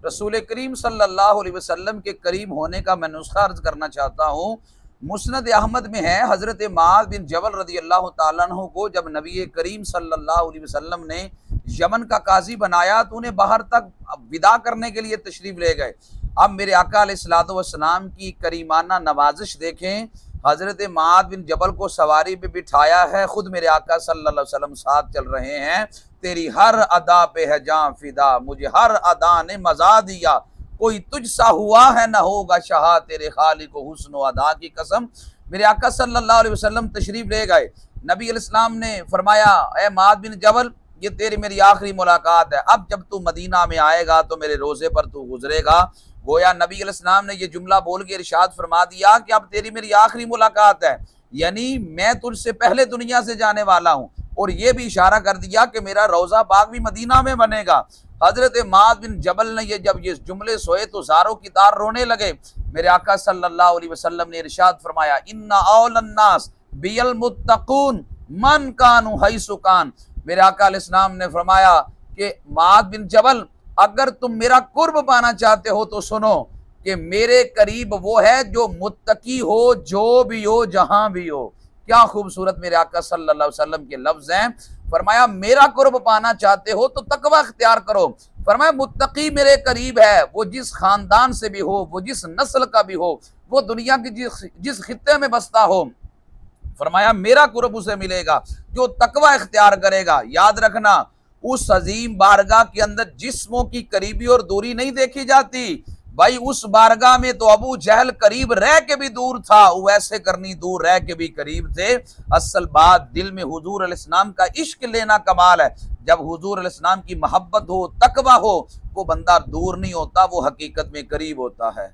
رسول کریم صلی اللہ علیہ وسلم کے قریب ہونے کا میں نسخہ عرض کرنا چاہتا ہوں۔ مسند احمد میں ہے، حضرت معاذ بن جبل رضی اللہ تعالیٰ عنہ کو جب نبی کریم صلی اللہ علیہ وسلم نے یمن کا قاضی بنایا تو انہیں باہر تک وداع کرنے کے لیے تشریف لے گئے۔ اب میرے آقا علیہ الصلوۃ والسلام کی کریمانہ نوازش دیکھیں، حضرت معاذ بن جبل کو سواری پہ بٹھایا ہے، خود میرے آقا صلی اللہ علیہ وسلم ساتھ چل رہے ہیں۔ تیری ہر ادا پہ ہے جاں فدا، مجھے ہر ادا نے مزا دیا، کوئی تجھ سا ہوا ہے نہ ہوگا شہا، تیرے خالق و حسن و ادا کی قسم۔ میرے آقا صلی اللہ علیہ وسلم تشریف لے گئے، نبی علیہ السلام نے فرمایا اے معاذ بن جبل، یہ تیری میری آخری ملاقات ہے، اب جب تو مدینہ میں آئے گا تو میرے روزے پر تو گزرے گا۔ گویا نبی علیہ السلام نے یہ جملہ بول کے ارشاد فرما دیا کہ اب تیری میری آخری ملاقات ہے، یعنی میں تجھ سے پہلے دنیا سے جانے والا ہوں، اور یہ بھی اشارہ کر دیا کہ میرا روضہ پاک بھی مدینہ میں بنے گا۔ حضرت معاذ بن جبل نے جب یہ جملے سوئے تو زاروں کی طار رونے لگے۔ میرے آقا صلی اللہ علیہ وسلم نے ارشاد فرمایا ان اول الناس بالمتقون من کانوا حیث کان۔ میرے آقا علیہ السلام نے فرمایا کہ معاذ بن جبل، اگر تم میرا قرب پانا چاہتے ہو تو سنو کہ میرے قریب وہ ہے جو متقی ہو، جو بھی ہو جہاں بھی ہو۔ کیا خوبصورت میرے آقا صلی اللہ علیہ وسلم کے لفظ ہیں۔ فرمایا میرا قرب پانا چاہتے ہو تو تقوی اختیار کرو۔ فرمایا متقی میرے قریب ہے، وہ جس خاندان سے بھی ہو، وہ جس نسل کا بھی ہو، وہ دنیا کی جس خطے میں بستا ہو، فرمایا میرا قرب اسے ملے گا جو تقوی اختیار کرے گا۔ یاد رکھنا، اس عظیم بارگاہ کے اندر جسموں کی قریبی اور دوری نہیں دیکھی جاتی بھائی، اس بارگاہ میں تو ابو جہل قریب رہ کے بھی دور تھا، ویسے کرنی دور رہ کے بھی قریب تھے۔ اصل بات دل میں حضور علیہ السلام کا عشق لینا کمال ہے۔ جب حضور علیہ السلام کی محبت ہو، تقوی ہو، وہ بندہ دور نہیں ہوتا، وہ حقیقت میں قریب ہوتا ہے۔